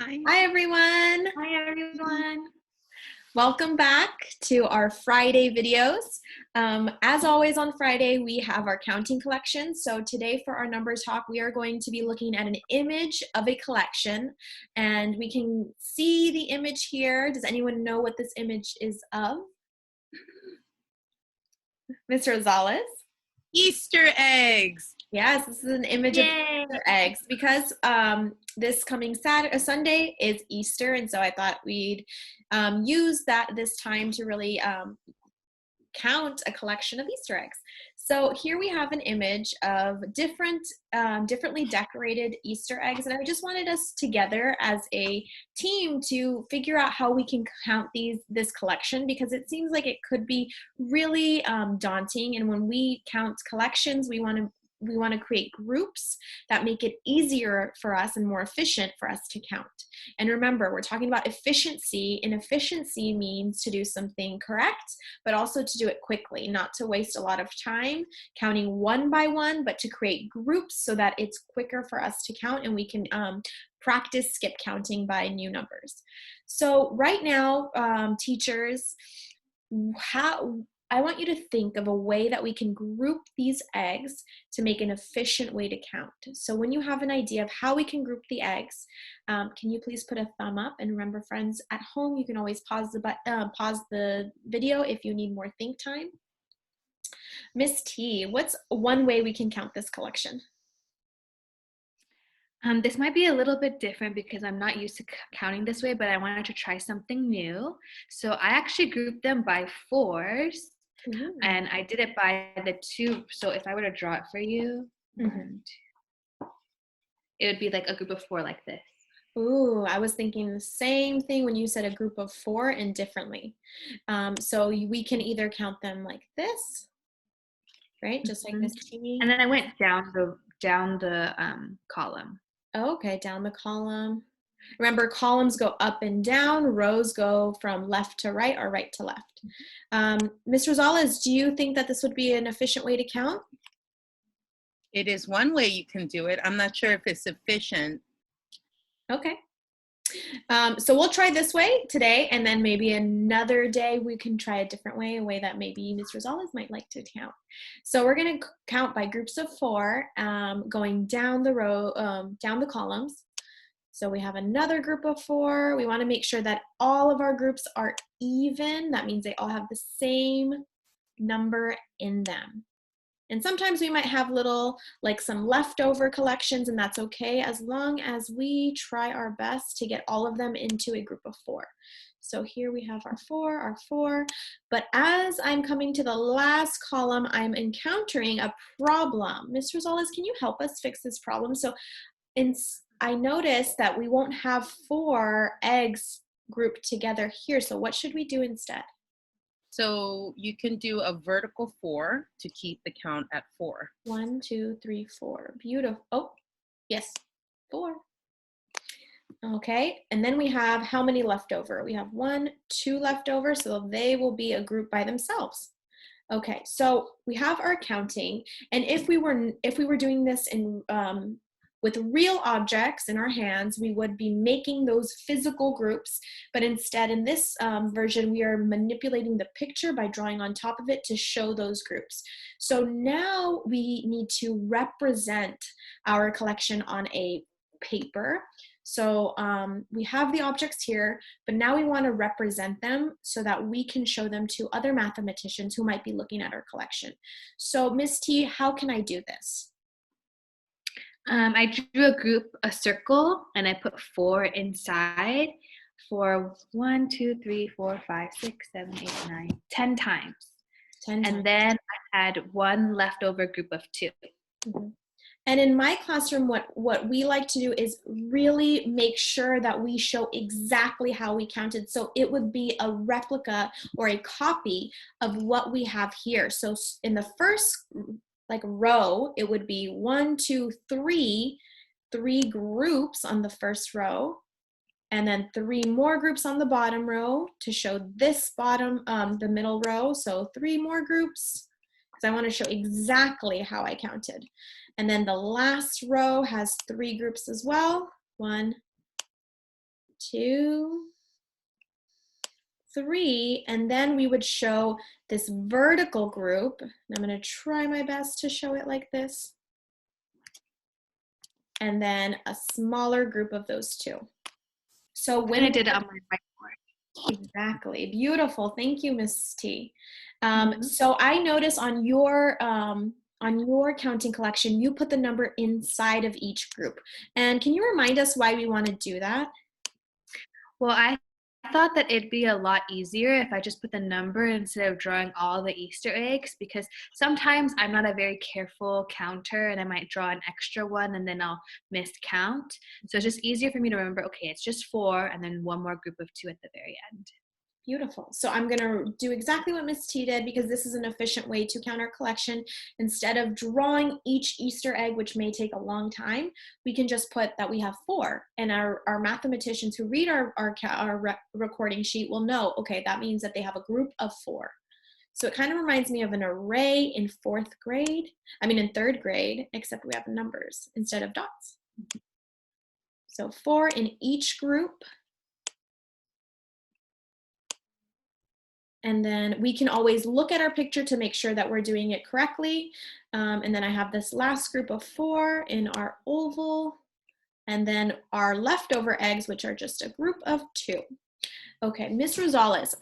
Hi. Hi, everyone. Hi, everyone. Welcome back to our Friday videos. As always on Friday, we have our counting collection. So today for our number talk, we are going to be looking at an image of a collection, and we can see the image here. Does anyone know what this image is of? Mr. Rosales? Easter eggs. Yes, this is an image of Yay. Easter eggs because this coming Sunday is Easter, and so I thought we'd use this time to really count a collection of Easter eggs. So here we have an image of differently decorated Easter eggs, and I just wanted us together as a team to figure out how we can count this collection, because it seems like it could be really daunting. And when we count collections, we want to create groups that make it easier for us and more efficient for us to count. And remember, we're talking about efficiency, and efficiency means to do something correct, but also to do it quickly, not to waste a lot of time counting one by one, but to create groups so that it's quicker for us to count, and we can practice skip counting by new numbers. So right now, teachers, I want you to think of a way that we can group these eggs to make an efficient way to count. So when you have an idea of how we can group the eggs, can you please put a thumb up? And remember, friends, at home, you can always pause the video if you need more think time. Miss T, what's one way we can count this collection? This might be a little bit different because I'm not used to counting this way, but I wanted to try something new. So I actually grouped them by fours, and I did it by the two. So if I were to draw it for you, it would be like a group of four like this. Ooh, I was thinking the same thing when you said a group of four and differently. So we can either count them like this, right? Just like Miss T. And then I went down the column. Okay, down the column. Remember, columns go up and down, rows go from left to right or right to left. Ms. Rosales, do you think that this would be an efficient way to count? It is one way you can do it. I'm not sure if it's efficient. Okay. So we'll try this way today, and then maybe another day we can try a different way, a way that maybe Ms. Rosales might like to count. So we're going to count by groups of four, going down the row, down the columns. So we have another group of four. We want to make sure that all of our groups are even. That means they all have the same number in them. And sometimes we might have some leftover collections, and that's okay as long as we try our best to get all of them into a group of four. So here we have our four. But as I'm coming to the last column, I'm encountering a problem. Ms. Rosales, can you help us fix this problem? So I noticed that we won't have four eggs grouped together here. So what should we do instead? So you can do a vertical 4 to keep the count at 4. 1, 2, 3, 4. Beautiful. Oh, yes, 4. Okay, and then we have how many left over? We have 1, 2 left over, so they will be a group by themselves. Okay, so we have our counting, and if we were doing this with real objects in our hands, we would be making those physical groups, but instead in this version, we are manipulating the picture by drawing on top of it to show those groups. So now we need to represent our collection on a paper. So we have the objects here, but now we want to represent them so that we can show them to other mathematicians who might be looking at our collection. So Ms. T, how can I do this? I drew a circle, and I put 4 inside for 1, 2, 3, 4, 5, 6, 7, 8, 9, 10 times. 10 times. And then I had one leftover group of 2. And in my classroom, what we like to do is really make sure that we show exactly how we counted. So it would be a replica or a copy of what we have here. So in the first row, it would be 1, 2, 3, 3 groups on the first row, and then 3 more groups on the bottom row to show this the middle row. So 3 more groups, because I want to show exactly how I counted. And then the last row has 3 groups as well. 1, 2, 3, and then we would show this vertical group. And I'm going to try my best to show it like this. And then a smaller group of those two. So when I did it on my whiteboard. Exactly. Beautiful. Thank you, Miss T. So I notice on your counting collection, you put the number inside of each group. And can you remind us why we want to do that? Well, I thought that it'd be a lot easier if I just put the number instead of drawing all the Easter eggs, because sometimes I'm not a very careful counter and I might draw an extra one and then I'll miscount. So it's just easier for me to remember, okay, it's just 4 and then one more group of 2 at the very end. Beautiful. So I'm going to do exactly what Miss T did, because this is an efficient way to count our collection. Instead of drawing each Easter egg, which may take a long time, we can just put that we have 4. And our mathematicians who read our recording sheet will know, okay, that means that they have a group of 4. So it kind of reminds me of an array in in 3rd grade, except we have numbers instead of dots. So 4 in each group. And then we can always look at our picture to make sure that we're doing it correctly. And then I have this last group of 4 in our oval, and then our leftover eggs, which are just a group of 2. Okay, Miss Rosales,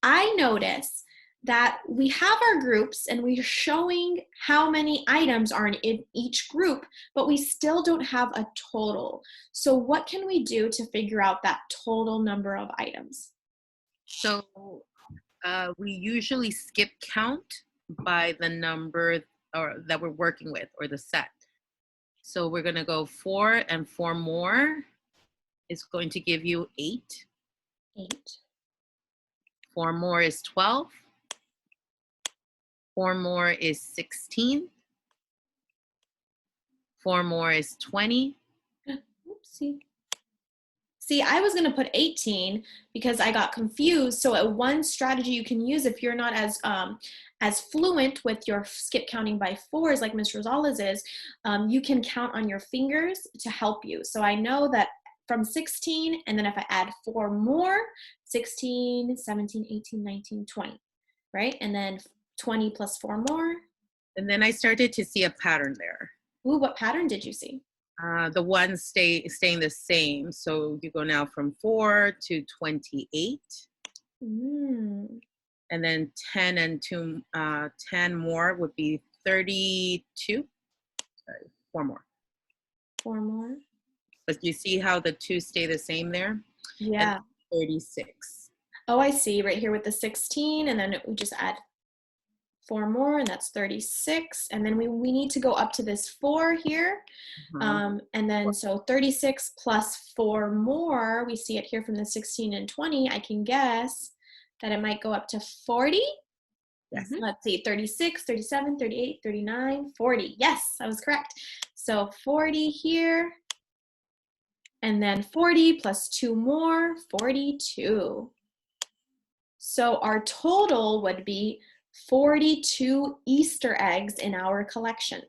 I notice that we have our groups and we're showing how many items are in each group, but we still don't have a total. So what can we do to figure out that total number of items? So we usually skip count by the number or that we're working with, or the set. So we're going to go 4 and 4 more is going to give you 8. 8. 4 more is 12. 4 more is 16. 4 more is 20. Oopsie. See, I was going to put 18 because I got confused. So one strategy you can use if you're not as fluent with your skip counting by 4s like Ms. Rosales is, you can count on your fingers to help you. So I know that from 16, and then if I add 4 more, 16, 17, 18, 19, 20, right? And then 20 plus 4 more. And then I started to see a pattern there. Ooh, what pattern did you see? The ones staying the same. So you go now from 4 to 28. And then 10 and 10 more would be 32. Sorry, 4 more. 4 more. But you see how the 2 stay the same there? Yeah. And 36. Oh, I see. Right here with the 16, and then we just add 4 more, and that's 36. And then we need to go up to this 4 here. And then so 36 plus 4 more, we see it here from the 16 and 20. I can guess that it might go up to 40. Yes. Let's see, 36, 37, 38, 39, 40. Yes, I was correct. So 40 here. And then 40 plus 2 more, 42. So our total would be 42 Easter eggs in our collection.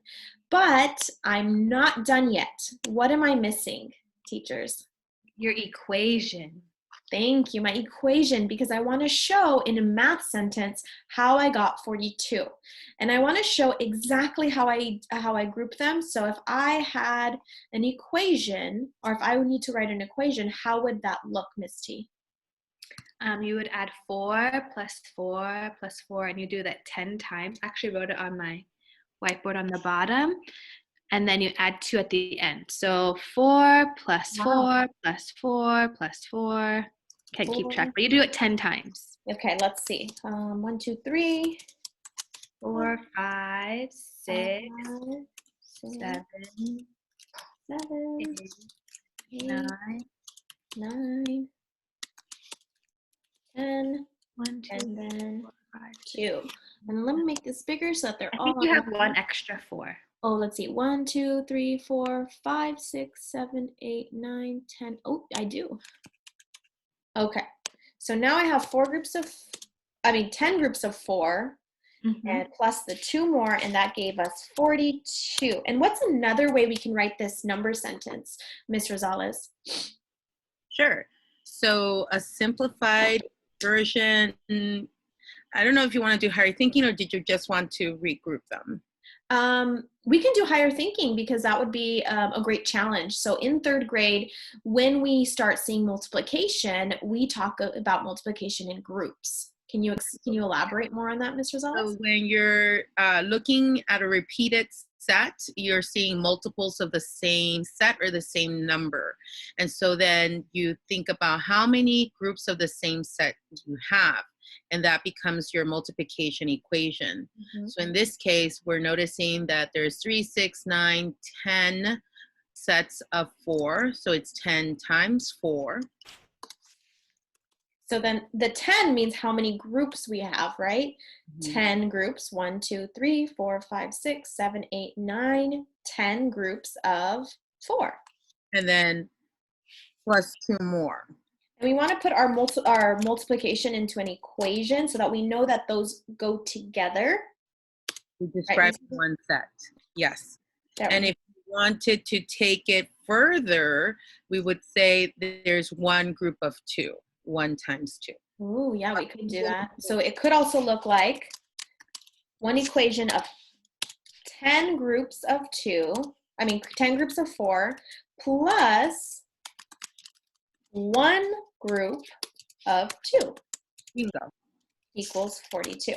But I'm not done yet. What am I missing, teachers? Your equation. Thank you, my equation, because I want to show in a math sentence how I got 42. And I want to show exactly how I group them. So if I had an equation, or if I would need to write an equation, how would that look, Miss T? You would add 4 plus 4 plus 4, and you do that 10 times. I actually wrote it on my whiteboard on the bottom. And then you add 2 at the end. So 4 plus 4 plus 4 plus 4. Can't keep track, but you do it 10 times. Okay, let's see. 1, 2, 3, 4, 5, 6, 7, 8, 9, 9, 10, 1, 2, and then 4, 5, 2. And let me make this bigger so that they're all. I think you have one extra 4. Oh, let's see. 1, 2, 3, 4, 5, 6, 7, 8, 9, 10. Oh, I do. Okay. So now I have 10 groups of 4, and plus the 2 more, and that gave us 42. And what's another way we can write this number sentence, Ms. Rosales? Sure. So a simplified version, I don't know if you want to do higher thinking, or did you just want to regroup them? We can do higher thinking because that would be a great challenge. So in 3rd grade, when we start seeing multiplication, we talk about multiplication in groups. Can you elaborate more on that, Ms. Rosales? So when you're looking at a repeated set, you're seeing multiples of the same set or the same number. And so then you think about how many groups of the same set you have, and that becomes your multiplication equation. Mm-hmm. So in this case, we're noticing that there's 3, 6, 9, 10 sets of 4. So it's 10 times 4. So then the 10 means how many groups we have, right? Mm-hmm. 10 groups, 1, 2, 3, 4, 5, 6, 7, 8, 9, 10 groups of 4. And then plus 2 more. And we want to put our multiplication into an equation so that we know that those go together. We describe right? One set, yes. And if you wanted to take it further, we would say there's one group of 2. 1 times 2. Ooh, yeah, we could do that. So it could also look like one equation of 10 groups of 10 groups of 4 plus 1 group of 2. Bingo. Equals 42.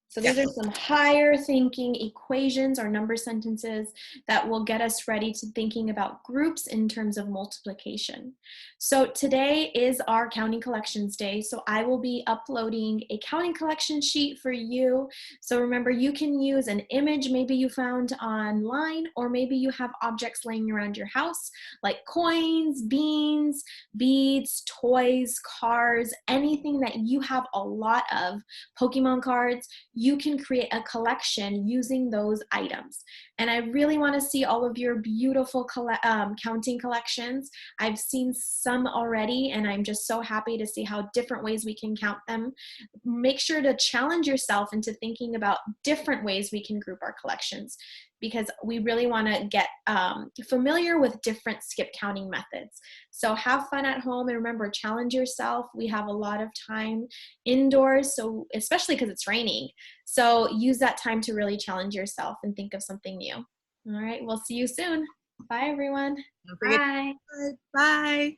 So these are some higher thinking equations or number sentences that will get us ready to thinking about groups in terms of multiplication. So today is our counting collections day. So I will be uploading a counting collection sheet for you. So remember, you can use an image maybe you found online, or maybe you have objects laying around your house like coins, beans, beads, toys, cars, anything that you have a lot of, Pokemon cards. You can create a collection using those items. And I really want to see all of your beautiful counting collections. I've seen some already, and I'm just so happy to see how different ways we can count them. Make sure to challenge yourself into thinking about different ways we can group our collections, because we really want to get familiar with different skip counting methods. So have fun at home, and remember, challenge yourself. We have a lot of time indoors, so especially because it's raining. So use that time to really challenge yourself and think of something new. All right, we'll see you soon. Bye, everyone. Bye. Bye.